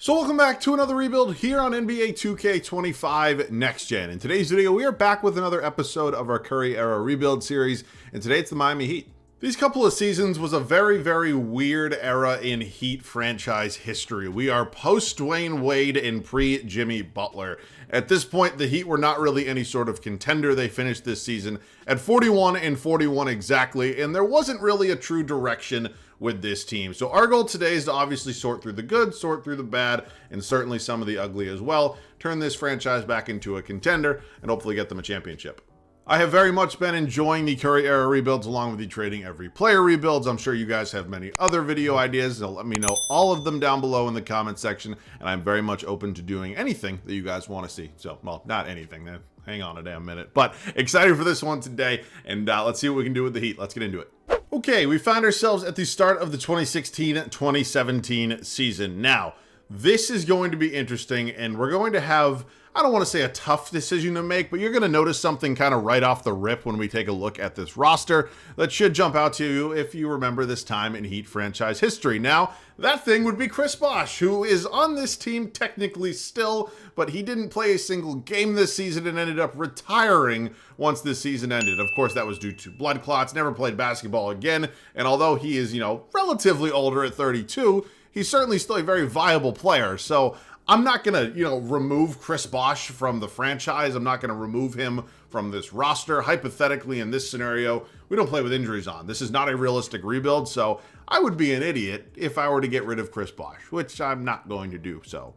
So welcome back to another rebuild here on NBA 2K25 Next Gen. In today's video, we are back with another episode of our Curry era rebuild series, and today it's the Miami Heat. These couple of seasons was a very, very weird era in Heat franchise history. We are post-Dwayne Wade and pre-Jimmy Butler. At this point, the Heat were not really any sort of contender. They finished this season at 41-41 exactly, and there wasn't really a true direction with this team. So our goal today is to obviously sort through the good, sort through the bad, and certainly some of the ugly as well. Turn this franchise back into a contender and hopefully get them a championship. I have very much been enjoying the Curry era rebuilds along with the trading every player rebuilds. I'm sure you guys have many other video ideas. So let me know all of them down below in the comment section. And I'm very much open to doing anything that you guys want to see. So, well, not anything. Hang on a damn minute. But excited for this one today. And let's see what we can do with the Heat. Let's get into it. Okay, we found ourselves at the start of the 2016-2017 season. Now, this is going to be interesting, and we're going to have, I don't want to say a tough decision to make, but you're going to notice something kind of right off the rip when we take a look at this roster that should jump out to you if you remember this time in Heat franchise history. Now, that thing would be Chris Bosh, who is on this team technically still, but he didn't play a single game this season and ended up retiring once this season ended. Of course, that was due to blood clots, never played basketball again, and although he is, relatively older at 32, he's certainly still a very viable player. So I'm not going to, remove Chris Bosh from the franchise. I'm not going to remove him from this roster. Hypothetically, in this scenario, we don't play with injuries on. This is not a realistic rebuild, so I would be an idiot if I were to get rid of Chris Bosh, which I'm not going to do. So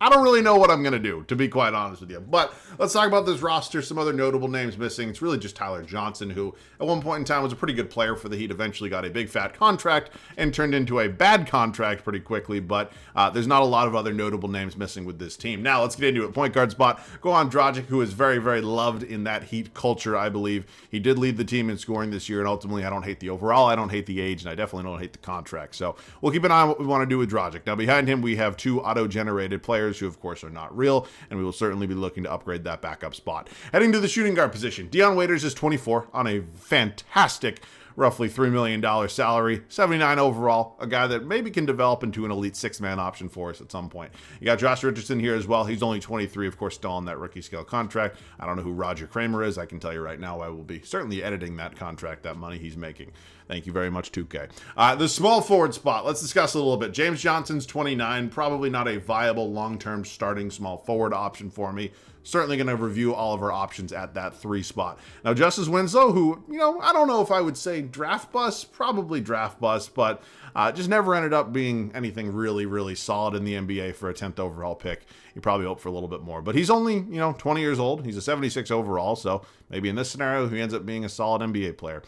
I don't really know what I'm going to do, to be quite honest with you. But let's talk about this roster. Some other notable names missing. It's really just Tyler Johnson, who at one point in time was a pretty good player for the Heat, eventually got a big fat contract and turned into a bad contract pretty quickly. But there's not a lot of other notable names missing with this team. Now, let's get into it. Point guard spot, Goran Dragic, who is very, very loved in that Heat culture, I believe. He did lead the team in scoring this year, and ultimately, I don't hate the overall, I don't hate the age, and I definitely don't hate the contract. So we'll keep an eye on what we want to do with Dragic. Now, behind him, we have two auto-generated players who, of course, are not real, and we will certainly be looking to upgrade that backup spot. Heading to the shooting guard position, Dion Waiters is 24 on a fantastic roughly $3 million salary, 79 overall, a guy that maybe can develop into an elite six-man option for us at some point. You got Josh Richardson here as well. He's only 23, of course, still on that rookie scale contract. I don't know who Roger Kramer is. I can tell you right now I will be certainly editing that contract, that money he's making. Thank you very much, 2K. The small forward spot, let's discuss a little bit. James Johnson's 29, probably not a viable long-term starting small forward option for me. Certainly going to review all of our options at that 3 spot. Now, Justice Winslow, who, I don't know if I would say draft bust, probably draft bust, but just never ended up being anything really, really solid in the NBA for a 10th overall pick. You probably hope for a little bit more, but he's only, 20 years old. He's a 76 overall, so maybe in this scenario, he ends up being a solid NBA player.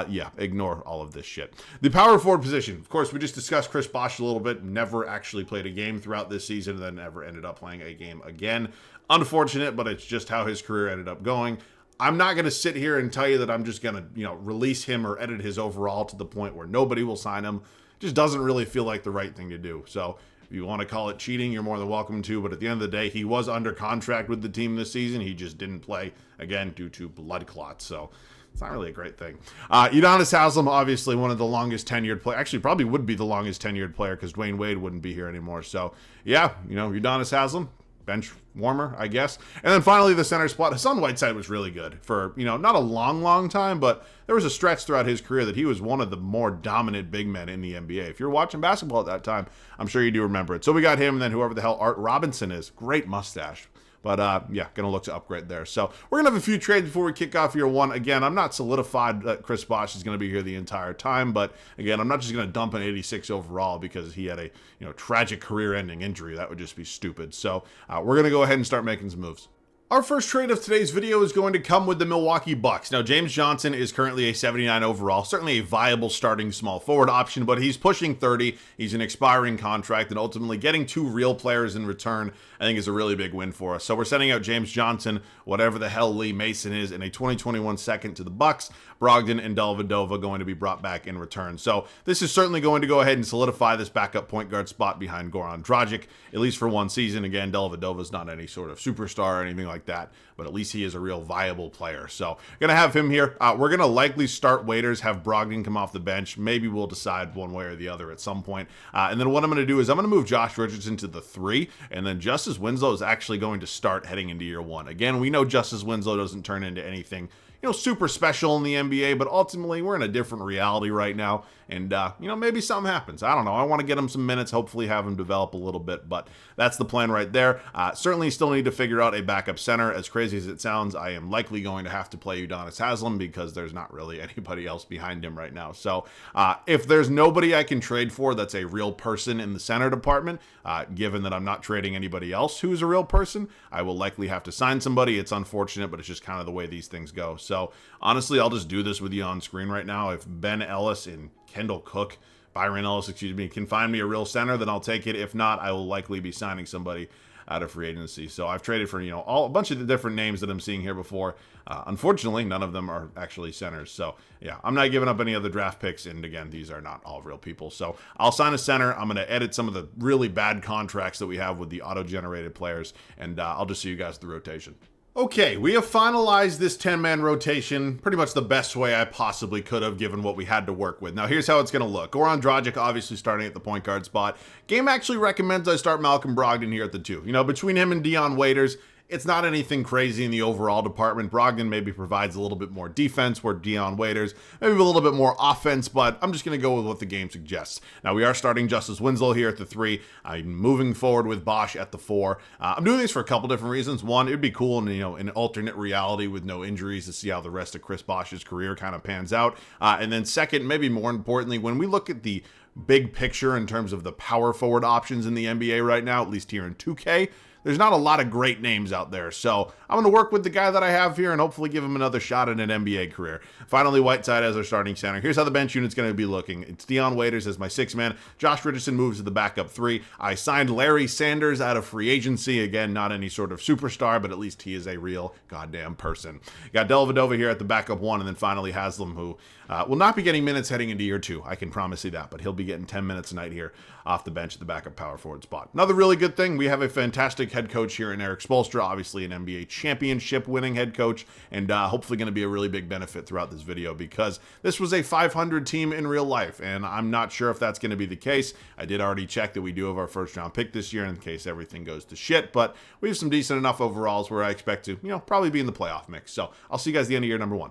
Yeah, ignore all of this shit. The power forward position, of course, we just discussed Chris Bosh a little bit, never actually played a game throughout this season, and then never ended up playing a game again. Unfortunate, but it's just how his career ended up going. I'm not going to sit here and tell you that I'm just going to, release him or edit his overall to the point where nobody will sign him. It just doesn't really feel like the right thing to do. So if you want to call it cheating, you're more than welcome to. But at the end of the day, he was under contract with the team this season. He just didn't play, again, due to blood clots. So it's not really a great thing. Udonis Haslem, obviously one of the longest tenured players. Actually, probably would be the longest tenured player because Dwayne Wade wouldn't be here anymore. So, yeah, Udonis Haslem, bench warmer, I guess. And then finally, the center spot. Hassan Whiteside was really good for, not a long time, but there was a stretch throughout his career that he was one of the more dominant big men in the NBA. If you're watching basketball at that time, I'm sure you do remember it. So we got him, and then whoever the hell Art Robinson is. Great mustache. But, yeah, going to look to upgrade there. So we're going to have a few trades before we kick off year one. Again, I'm not solidified that Chris Bosh is going to be here the entire time. But, again, I'm not just going to dump an 86 overall because he had a, tragic career-ending injury. That would just be stupid. So we're going to go ahead and start making some moves. Our first trade of today's video is going to come with the Milwaukee Bucks. Now, James Johnson is currently a 79 overall, certainly a viable starting small forward option, but he's pushing 30. He's an expiring contract, and ultimately getting 2 real players in return, I think, is a really big win for us. So we're sending out James Johnson, whatever the hell Lee Mason is, in a 2021 second to the Bucks. Brogdon and Dellavedova going to be brought back in return. So this is certainly going to go ahead and solidify this backup point guard spot behind Goran Dragic, at least for one season. Again, Dellavedova's not any sort of superstar or anything like like that, but at least he is a real viable player. So gonna have him here. We're gonna likely start Waiters, have Brogdon come off the bench. Maybe we'll decide one way or the other at some point. And then what I'm gonna do is I'm gonna move Josh Richardson to the 3, and then Justice Winslow is actually going to start heading into year 1. Again, we know Justice Winslow doesn't turn into anything super special in the NBA, but ultimately we're in a different reality right now, and maybe something happens. I don't know. I want to get him some minutes, hopefully have him develop a little bit, but that's the plan right there. Certainly still need to figure out a backup center. As crazy as it sounds, I am likely going to have to play Udonis Haslem because there's not really anybody else behind him right now. So if there's nobody I can trade for that's a real person in the center department, given that I'm not trading anybody else who's a real person, I will likely have to sign somebody. It's unfortunate, but it's just kind of the way these things go. So honestly, I'll just do this with you on screen right now. If Ben Ellis and Byron Ellis, can find me a real center, then I'll take it. If not, I will likely be signing somebody out of free agency. So I've traded for, a bunch of the different names that I'm seeing here before. Unfortunately, none of them are actually centers. So yeah, I'm not giving up any other draft picks. And again, these are not all real people. So I'll sign a center. I'm going to edit some of the really bad contracts that we have with the auto-generated players. And I'll just see you guys through rotation. Okay, we have finalized this 10-man rotation pretty much the best way I possibly could have given what we had to work with. Now, here's how it's going to look. Goran Dragic obviously starting at the point guard spot. Game actually recommends I start Malcolm Brogdon here at the 2. Between him and Dion Waiters, it's not anything crazy in the overall department. Brogdon maybe provides a little bit more defense, where Dion Waiters maybe a little bit more offense, but I'm just going to go with what the game suggests. Now, we are starting Justice Winslow here at the 3. I'm moving forward with Bosch at the 4. I'm doing this for a couple different reasons. One, it'd be cool in an alternate reality with no injuries to see how the rest of Chris Bosch's career kind of pans out. And then second, maybe more importantly, when we look at the big picture in terms of the power forward options in the NBA right now, at least here in 2K, there's not a lot of great names out there. So I'm going to work with the guy that I have here and hopefully give him another shot at an NBA career. Finally, Whiteside as our starting center. Here's how the bench unit's going to be looking. It's Dion Waiters as my 6-man. Josh Richardson moves to the backup 3. I signed Larry Sanders out of free agency. Again, not any sort of superstar, but at least he is a real goddamn person. Got Dellavedova here at the backup 1, and then finally Haslem, who will not be getting minutes heading into year 2. I can promise you that, but he'll be getting 10 minutes a night here off the bench at the backup power forward spot. Another really good thing, we have a fantastic head coach here in Eric Spoelstra, obviously an NBA championship winning head coach, and hopefully going to be a really big benefit throughout this video because this was a 500 team in real life, and I'm not sure if that's going to be the case. I did already check that we do have our first round pick this year in case everything goes to shit, but we have some decent enough overalls where I expect to, probably be in the playoff mix. So I'll see you guys at the end of year number 1.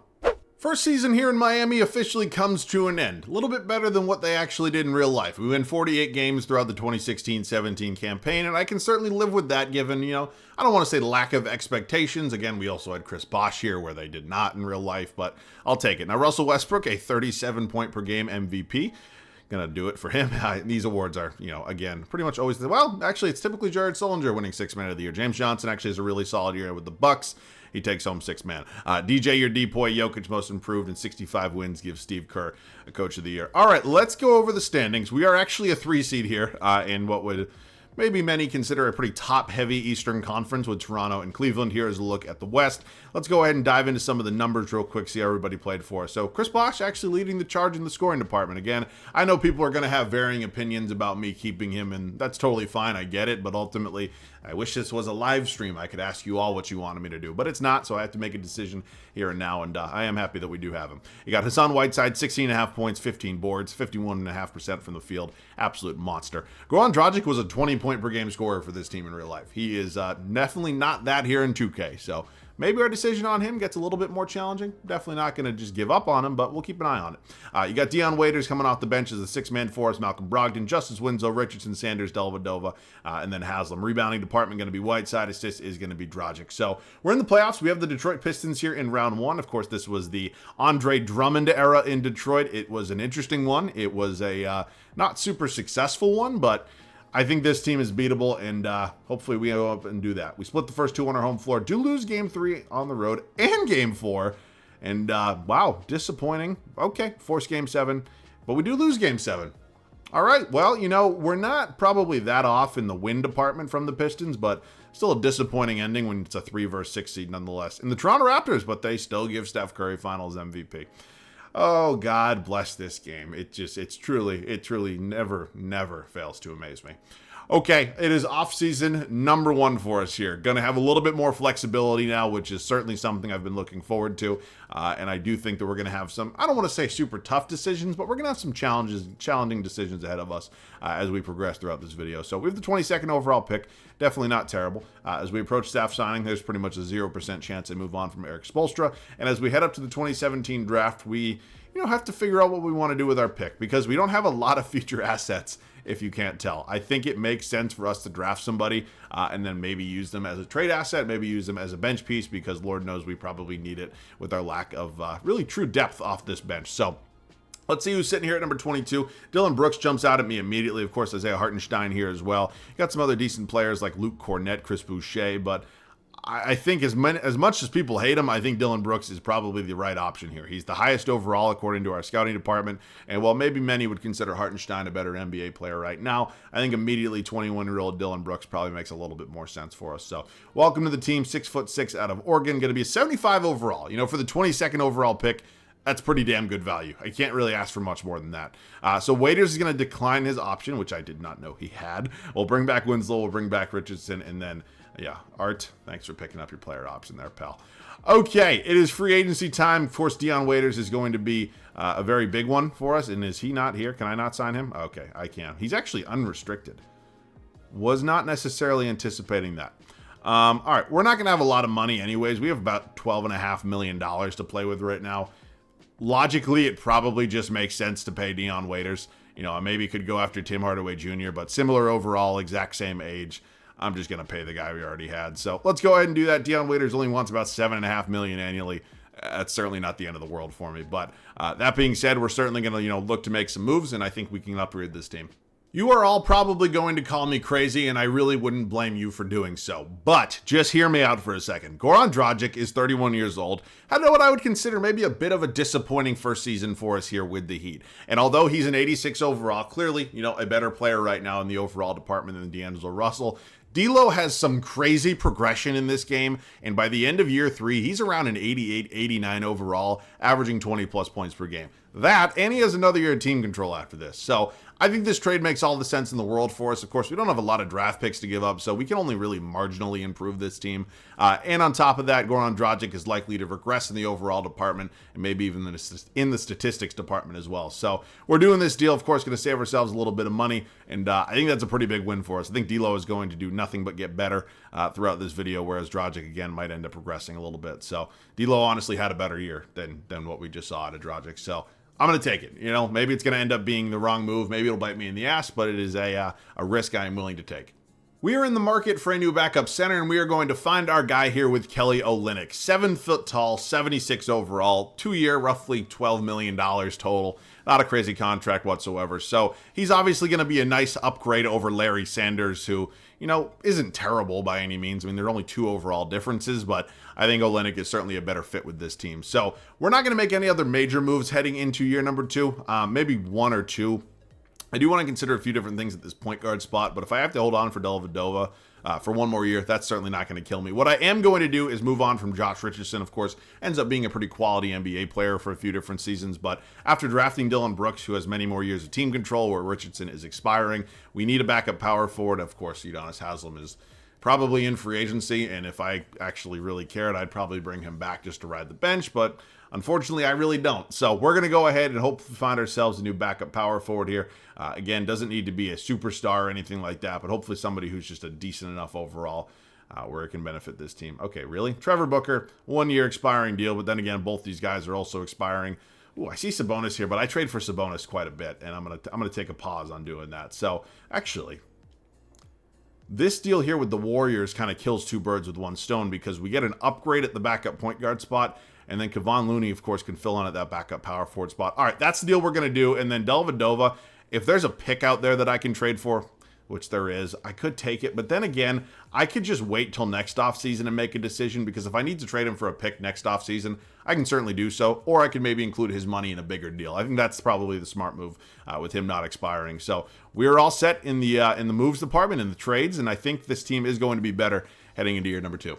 First season here in Miami officially comes to an end. A little bit better than what they actually did in real life. We win 48 games throughout the 2016-17 campaign, and I can certainly live with that given, I don't want to say lack of expectations. Again, we also had Chris Bosh here where they did not in real life, but I'll take it. Now, Russell Westbrook, a 37-point per game MVP. Gonna do it for him. These awards are, again, pretty much always actually, it's typically Jared Sullinger winning 6-man of the year. James Johnson actually has a really solid year with the Bucks. He takes home 6-man. DJ, your D-Boy, Jokic most improved, and 65 wins gives Steve Kerr a coach of the year. All right, let's go over the standings. We are actually a 3 seed here in what would maybe many consider a pretty top-heavy Eastern Conference with Toronto and Cleveland. Here is a look at the West. Let's go ahead and dive into some of the numbers real quick, see how everybody played for us. So Chris Bosh actually leading the charge in the scoring department. Again, I know people are going to have varying opinions about me keeping him, and that's totally fine. I get it, but ultimately, I wish this was a live stream. I could ask you all what you wanted me to do, but it's not, so I have to make a decision here and now, and I am happy that we do have him. You got Hassan Whiteside, 16.5 points, 15 boards, 51.5% from the field. Absolute monster. Goran Dragic was a 20-point per game scorer for this team in real life. He is definitely not that here in 2K, so maybe our decision on him gets a little bit more challenging. Definitely not going to just give up on him, but we'll keep an eye on it. You got Dion Waiters coming off the bench as a 6-man for us. Malcolm Brogdon, Justice Winslow, Richardson, Sanders, Dellavedova, and then Haslem. Rebounding department going to be Whiteside. Assist is going to be Dragic. So we're in the playoffs. We have the Detroit Pistons here in round 1. Of course, this was the Andre Drummond era in Detroit. It was an interesting one. It was a not super successful one, but I think this team is beatable, and hopefully we go up and do that. We split the first 2 on our home floor. Do lose game 3 on the road and game 4. And wow, disappointing. Okay, force game 7, but we do lose game 7. All right, well, we're not probably that off in the win department from the Pistons, but still a disappointing ending when it's a 3 versus 6 seed nonetheless. And the Toronto Raptors, but they still give Steph Curry Finals MVP. Oh, God bless this game. It truly never fails to amaze me. Okay, it is off-season number 1 for us here. Going to have a little bit more flexibility now, which is certainly something I've been looking forward to. And I do think that we're going to have some, I don't want to say super tough decisions, but we're going to have some challenging decisions ahead of us as we progress throughout this video. So we have the 22nd overall pick. Definitely not terrible. As we approach staff signing, there's pretty much a 0% chance they move on from Eric Spoelstra. And as we head up to the 2017 draft, we have to figure out what we want to do with our pick, because we don't have a lot of future assets, if you can't tell. I think it makes sense for us to draft somebody and then maybe use them as a trade asset, maybe use them as a bench piece, because Lord knows we probably need it with our lack of really true depth off this bench. So let's see who's sitting here at number 22. Dylan Brooks jumps out at me immediately. Of course, Isaiah Hartenstein here as well. Got some other decent players like Luke Cornett, Chris Boucher, but I think as much as people hate him, I think Dylan Brooks is probably the right option here. He's the highest overall according to our scouting department, and while maybe many would consider Hartenstein a better NBA player right now, I think immediately 21-year-old Dylan Brooks probably makes a little bit more sense for us. So welcome to the team, 6'6" out of Oregon, going to be a 75 overall. For the 22nd overall pick, that's pretty damn good value. I can't really ask for much more than that. So Waiters is going to decline his option, which I did not know he had. We'll bring back Winslow, we'll bring back Richardson, and then yeah, Art, thanks for picking up your player option there, pal. Okay, it is free agency time. Of course, Dion Waiters is going to be a very big one for us. And is he not here? Can I not sign him? Okay, I can. He's actually unrestricted. Was not necessarily anticipating that. All right, we're not going to have a lot of money anyways. We have about $12.5 million to play with right now. Logically, it probably just makes sense to pay Dion Waiters. I maybe could go after Tim Hardaway Jr., but similar overall, exact same age. I'm just going to pay the guy we already had. So let's go ahead and do that. Dion Waiters only wants about $7.5 million annually. That's certainly not the end of the world for me. But that being said, we're certainly going to look to make some moves, and I think we can upgrade this team. You are all probably going to call me crazy, and I really wouldn't blame you for doing so. But just hear me out for a second. Goran Dragic is 31 years old. Had what I would consider maybe a bit of a disappointing first season for us here with the Heat. And although he's an 86 overall, clearly, a better player right now in the overall department than D'Angelo Russell, D'Lo has some crazy progression in this game, and by the end of year 3, he's around an 88, 89 overall, averaging 20-plus points per game. That, and he has another year of team control after this. So I think this trade makes all the sense in the world for us. Of course, we don't have a lot of draft picks to give up, so we can only really marginally improve this team. And on top of that, Goran Dragic is likely to regress in the overall department, and maybe even in the statistics department as well. So we're doing this deal, of course, going to save ourselves a little bit of money, and I think that's a pretty big win for us. I think D'Lo is going to do nothing but get better throughout this video, whereas Dragic, again, might end up progressing a little bit. So D'Lo honestly had a better year than what we just saw out of Dragic. So I'm going to take it. Maybe it's going to end up being the wrong move. Maybe it'll bite me in the ass, but it is a risk I am willing to take. We are in the market for a new backup center, and we are going to find our guy here with Kelly Olynyk. 7 foot tall, 76 overall, 2-year, roughly $12 million total. Not a crazy contract whatsoever. So he's obviously going to be a nice upgrade over Larry Sanders, who, isn't terrible by any means. I mean, there are only 2 overall differences, but I think Olynyk is certainly a better fit with this team. So we're not going to make any other major moves heading into year number 2, maybe 1 or 2. I do want to consider a few different things at this point guard spot, but if I have to hold on for Dellavedova for one more year, that's certainly not going to kill me. What I am going to do is move on from Josh Richardson. Of course, ends up being a pretty quality NBA player for a few different seasons, but after drafting Dylan Brooks, who has many more years of team control where Richardson is expiring, we need a backup power forward. Of course, Udonis Haslem is probably in free agency, and if I actually really cared, I'd probably bring him back just to ride the bench, but unfortunately, I really don't. So we're going to go ahead and hopefully find ourselves a new backup power forward here. Again, doesn't need to be a superstar or anything like that, but hopefully somebody who's just a decent enough overall where it can benefit this team. Okay, really? Trevor Booker, 1-year expiring deal, but then again, both these guys are also expiring. Ooh, I see Sabonis here, but I trade for Sabonis quite a bit, and I'm gonna take a pause on doing that. So actually, this deal here with the Warriors kind of kills 2 birds with 1 stone, because we get an upgrade at the backup point guard spot, and then Kevon Looney, of course, can fill in at that backup power forward spot. All right, that's the deal we're going to do. And then Dellavedova, if there's a pick out there that I can trade for, which there is, I could take it. But then again, I could just wait till next offseason and make a decision, because if I need to trade him for a pick next offseason, I can certainly do so. Or I can maybe include his money in a bigger deal. I think that's probably the smart move with him not expiring. So we're all set in the moves department, in the trades, and I think this team is going to be better heading into year number 2.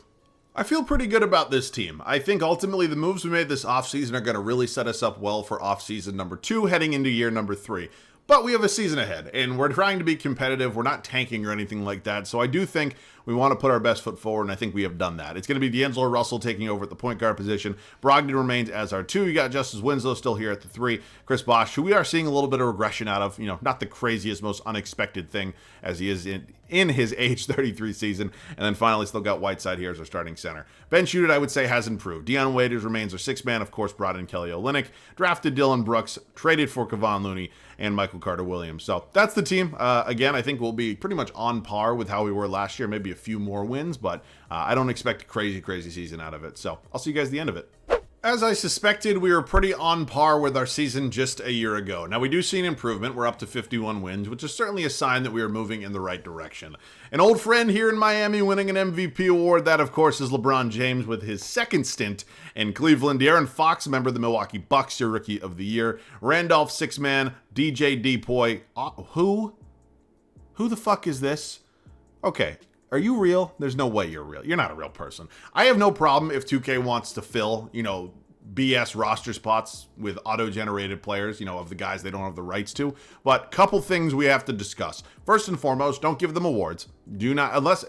I feel pretty good about this team. I think ultimately the moves we made this offseason are going to really set us up well for offseason number 2 heading into year number 3. But we have a season ahead, and we're trying to be competitive. We're not tanking or anything like that. So I do think we want to put our best foot forward, and I think we have done that. It's going to be D'Angelo Russell taking over at the point guard position. Brogdon remains as our 2. You got Justice Winslow still here at the 3. Chris Bosh, who we are seeing a little bit of regression out of, not the craziest, most unexpected thing as he is in his age 33 season. And then finally still got Whiteside here as our starting center. Ben Schutt, I would say, has improved. Dion Waiters remains our 6th man, of course, brought in Kelly Olynyk, drafted Dylan Brooks, traded for Kevon Looney, and Michael Carter-Williams. So that's the team. Again, I think we'll be pretty much on par with how we were last year, maybe a few more wins, but I don't expect a crazy season out of it. So I'll see you guys at the end of it. As I suspected, we were pretty on par with our season just a year ago. Now, we do see an improvement. We're up to 51 wins, which is certainly a sign that we are moving in the right direction. An old friend here in Miami winning an MVP award. That, of course, is LeBron James with his 2nd stint in Cleveland. De'Aaron Fox, member of the Milwaukee Bucks, your Rookie of the Year. Randolph, 6th man. DJ Depoy. Who the fuck is this? Okay. Are you real? There's no way you're real. You're not a real person. I have no problem if 2K wants to fill, BS roster spots with auto-generated players, of the guys they don't have the rights to. But couple things we have to discuss. First and foremost, don't give them awards. Do not, unless,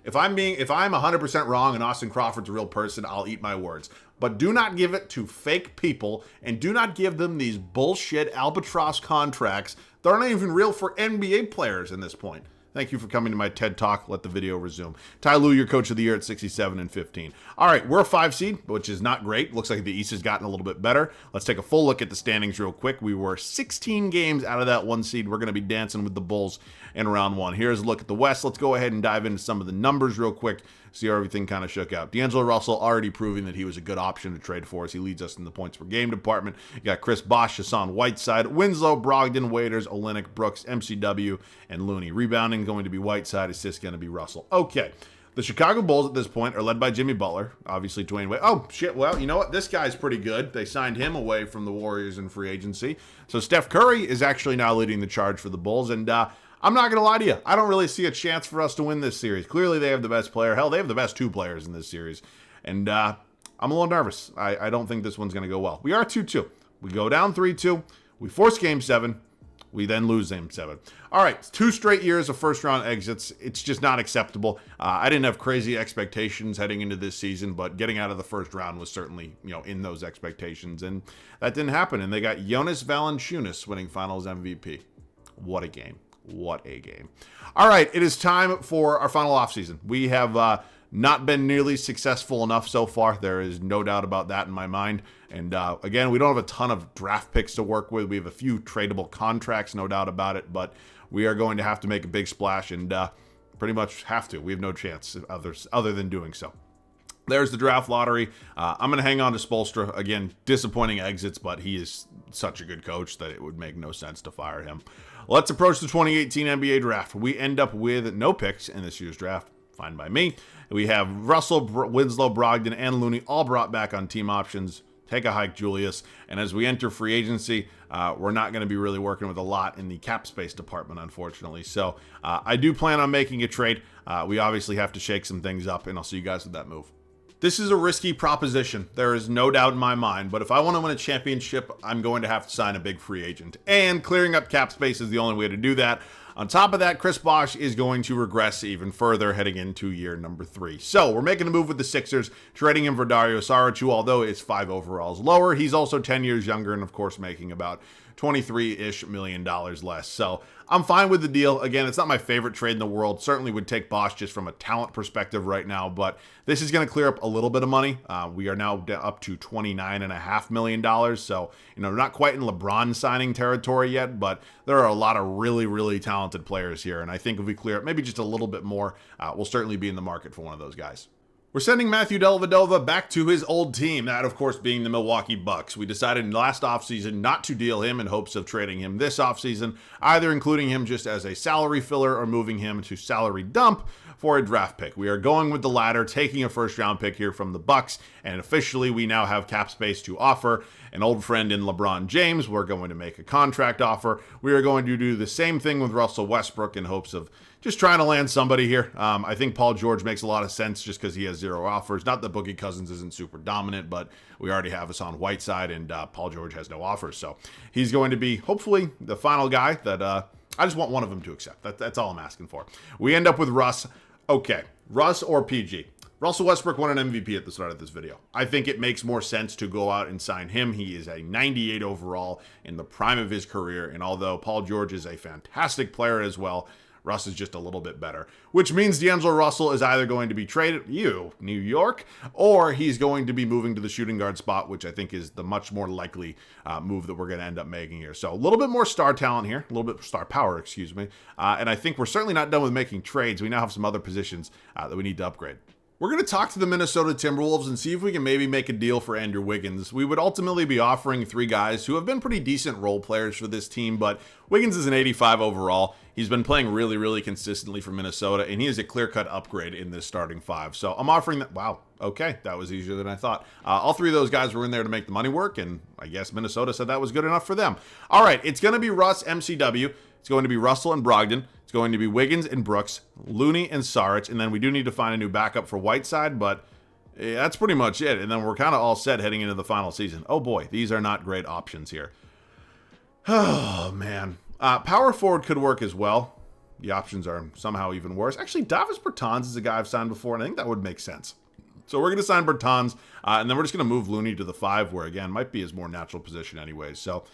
if I'm 100% wrong and Austin Crawford's a real person, I'll eat my words. But do not give it to fake people, and do not give them these bullshit albatross contracts that aren't even real for NBA players in this point. Thank you for coming to my TED Talk. Let the video resume. Ty Lue, your Coach of the Year at 67 and 15. All right, we're a 5 seed, which is not great. Looks like the East has gotten a little bit better. Let's take a full look at the standings real quick. We were 16 games out of that 1 seed. We're going to be dancing with the Bulls in round 1. Here's a look at the West. Let's go ahead and dive into some of the numbers real quick, see how everything kind of shook out. D'Angelo Russell already proving that he was a good option to trade for us. He leads us in the points per game department. You got Chris Bosh, Hassan Whiteside, Winslow, Brogdon, Waiters, Olynyk, Brooks, MCW, and Looney. Rebounding going to be Whiteside. Assist going to be Russell. Okay. The Chicago Bulls at this point are led by Jimmy Butler. Obviously, Dwayne Wade. Oh, shit. Well, you know what? This guy's pretty good. They signed him away from the Warriors in free agency. So Steph Curry is actually now leading the charge for the Bulls. And I'm not going to lie to you. I don't really see a chance for us to win this series. Clearly, they have the best player. Hell, they have the best 2 players in this series. And I'm a little nervous. I don't think this one's going to go well. We are 2-2. We go down 3-2. We force Game 7. We then lose Game 7. All right, 2 straight years of first-round exits. It's just not acceptable. I didn't have crazy expectations heading into this season, but getting out of the first round was certainly, in those expectations. And that didn't happen. And they got Jonas Valanciunas winning Finals MVP. What a game. What a game. All right, it is time for our final offseason. We have not been nearly successful enough so far. There is no doubt about that in my mind. And again, we don't have a ton of draft picks to work with. We have a few tradable contracts, no doubt about it. But we are going to have to make a big splash and pretty much have to. We have no chance other than doing so. There's the draft lottery. I'm going to hang on to Spoelstra. Again, disappointing exits, but he is such a good coach that it would make no sense to fire him. Let's approach the 2018 NBA draft. We end up with no picks in this year's draft. Fine by me. We have Russell, Winslow, Brogdon, and Looney all brought back on team options. Take a hike, Julius. And as we enter free agency, we're not going to be really working with a lot in the cap space department, unfortunately. So I do plan on making a trade. We obviously have to shake some things up, and I'll see you guys with that move. This is a risky proposition. There is no doubt in my mind, but if I want to win a championship, I'm going to have to sign a big free agent. And clearing up cap space is the only way to do that. On top of that, Chris Bosh is going to regress even further heading into year number 3. So we're making a move with the Sixers, trading him for Dario Saric, who, although is 5 overalls lower, he's also 10 years younger and, of course, making about $23-ish million less. So I'm fine with the deal. Again, it's not my favorite trade in the world. Certainly would take Bosh just from a talent perspective right now, but this is going to clear up a little bit of money. We are now up to $29.5 million. So, not quite in LeBron signing territory yet, but there are a lot of really, really talented players here. And I think if we clear up maybe just a little bit more, we'll certainly be in the market for one of those guys. We're sending Matthew Dellavedova back to his old team, that of course being the Milwaukee Bucks. We decided last offseason not to deal him in hopes of trading him this offseason, either including him just as a salary filler or moving him to salary dump for a draft pick. We are going with the latter, taking a first-round pick here from the Bucks, and officially we now have cap space to offer an old friend in LeBron James. We're going to make a contract offer. We are going to do the same thing with Russell Westbrook in hopes of just trying to land somebody here. I think Paul George makes a lot of sense just because he has 0 offers. Not that Boogie Cousins isn't super dominant, but we already have Hassan Whiteside, and Paul George has no offers. So he's going to be, hopefully, the final guy that I just want one of them to accept. That's all I'm asking for. We end up with Russ. Okay, Russ or PG. Russell Westbrook won an MVP at the start of this video. I think it makes more sense to go out and sign him. He is a 98 overall in the prime of his career, and although Paul George is a fantastic player as well, Russ is just a little bit better, which means D'Angelo Russell is either going to be traded, New York, or he's going to be moving to the shooting guard spot, which I think is the much more likely move that we're going to end up making here. So a little bit more star talent here, a little bit star power, excuse me. And I think we're certainly not done with making trades. We now have some other positions that we need to upgrade. We're going to talk to the Minnesota Timberwolves and see if we can maybe make a deal for Andrew Wiggins. We would ultimately be offering 3 guys who have been pretty decent role players for this team, but Wiggins is an 85 overall. He's been playing really, really consistently for Minnesota, and he is a clear-cut upgrade in this starting 5. So I'm offering that. Wow, okay, that was easier than I thought. All 3 of those guys were in there to make the money work, and I guess Minnesota said that was good enough for them. All right, it's going to be Russ, MCW. It's going to be Russell and Brogdon. It's going to be Wiggins and Brooks, Looney and Saric, and then we do need to find a new backup for Whiteside, but that's pretty much it. And then we're kind of all set heading into the final season. Oh boy, these are not great options here. Oh man. Power forward could work as well. The options are somehow even worse. Actually, Davis Bertans is a guy I've signed before, and I think that would make sense. So we're going to sign Bertans, and then we're just going to move Looney to the 5, where again, might be his more natural position anyways. So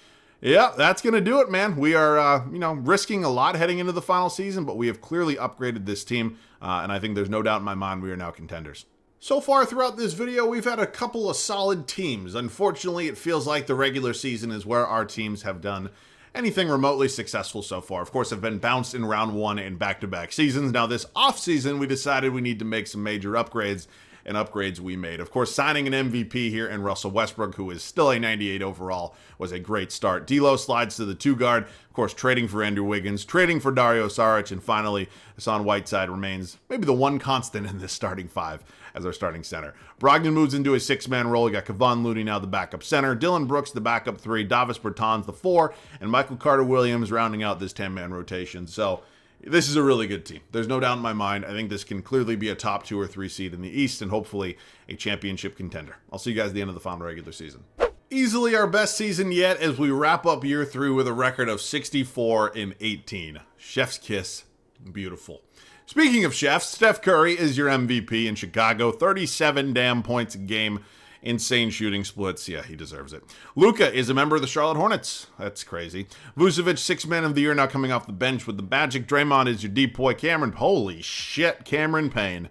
yeah, that's going to do it, man. We are, risking a lot heading into the final season, but we have clearly upgraded this team, and I think there's no doubt in my mind we are now contenders. So far throughout this video, we've had a couple of solid teams. Unfortunately, it feels like the regular season is where our teams have done anything remotely successful so far. Of course, have been bounced in round 1 in back-to-back seasons. Now, this offseason, we decided we need to make some major upgrades, and upgrades we made. Of course, signing an MVP here in Russell Westbrook, who is still a 98 overall, was a great start. D'Lo slides to the 2 guard. Of course, trading for Andrew Wiggins, trading for Dario Saric, and finally, Hassan Whiteside remains maybe the one constant in this starting 5 as our starting center. Brogdon moves into a 6-man role. You got Kevon Looney now the backup center, Dylan Brooks the backup 3, Davis Bertans the 4, and Michael Carter-Williams rounding out this 10-man rotation. So this is a really good team. There's no doubt in my mind. I think this can clearly be a top 2 or 3 seed in the East and hopefully a championship contender. I'll see you guys at the end of the final regular season. Easily our best season yet as we wrap up year 3 with a record of 64-18. Chef's kiss. Beautiful. Speaking of chefs, Steph Curry is your MVP in Chicago. 37 damn points a game. Insane shooting splits. Yeah, he deserves it. Luka is a member of the Charlotte Hornets. That's crazy. Vucevic, 6th man of the year, now coming off the bench with the Magic. Draymond is your deep boy. Cameron. Holy shit, Cameron Payne.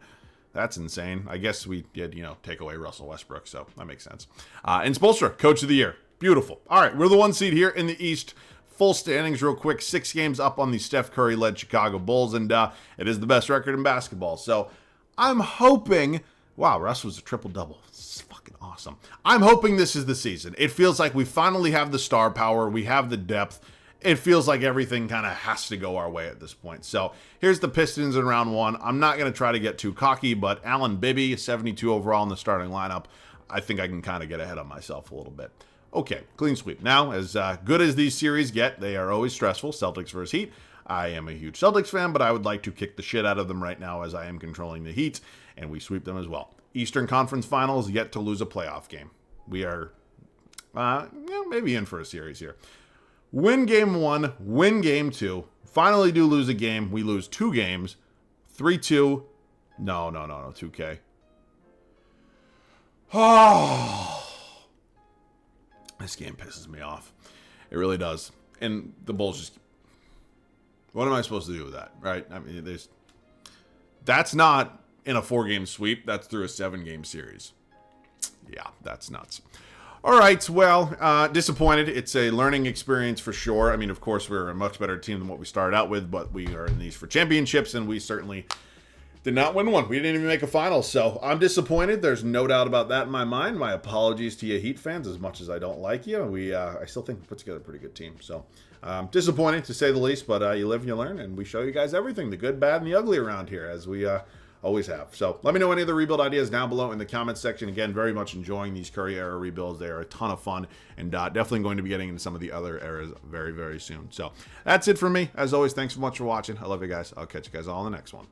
That's insane. I guess we did, take away Russell Westbrook, so that makes sense. And Spoelstra, coach of the year. Beautiful. All right, we're the 1 seed here in the East. Full standings real quick. 6 games up on the Steph Curry-led Chicago Bulls, and it is the best record in basketball. So I'm hoping... Wow, Russ was a triple-double. This is fucking awesome. I'm hoping this is the season. It feels like we finally have the star power. We have the depth. It feels like everything kind of has to go our way at this point. So here's the Pistons in round 1. I'm not going to try to get too cocky, but Allen Bibby, 72 overall in the starting lineup. I think I can kind of get ahead of myself a little bit. Okay, clean sweep. Now, as good as these series get, they are always stressful. Celtics versus Heat. I am a huge Celtics fan, but I would like to kick the shit out of them right now as I am controlling the Heat, and we sweep them as well. Eastern Conference Finals, yet to lose a playoff game. We are maybe in for a series here. Win game 1, win game 2. Finally do lose a game. We lose 2 games. 3-2. No, 2K. Oh. This game pisses me off. It really does. And the Bulls just... What am I supposed to do with that, right? I mean, that's not in a 4-game sweep. That's through a 7-game series. Yeah, that's nuts. All right, well, disappointed. It's a learning experience for sure. I mean, of course, we're a much better team than what we started out with, but we are in these for championships, and we certainly Did not win one. We didn't even make a final, so I'm disappointed. There's no doubt about that in my mind. My apologies to you Heat fans, as much as I don't like you. I still think we put together a pretty good team. So disappointing to say the least, but you live and you learn, and we show you guys everything, the good, bad, and the ugly around here, as we always have. So let me know any of the rebuild ideas down below in the comments section. Again, very much enjoying these Curry era rebuilds. They are a ton of fun, and definitely going to be getting into some of the other eras very, very soon. So that's it for me. As always, thanks so much for watching. I love you guys. I'll catch you guys all in the next one.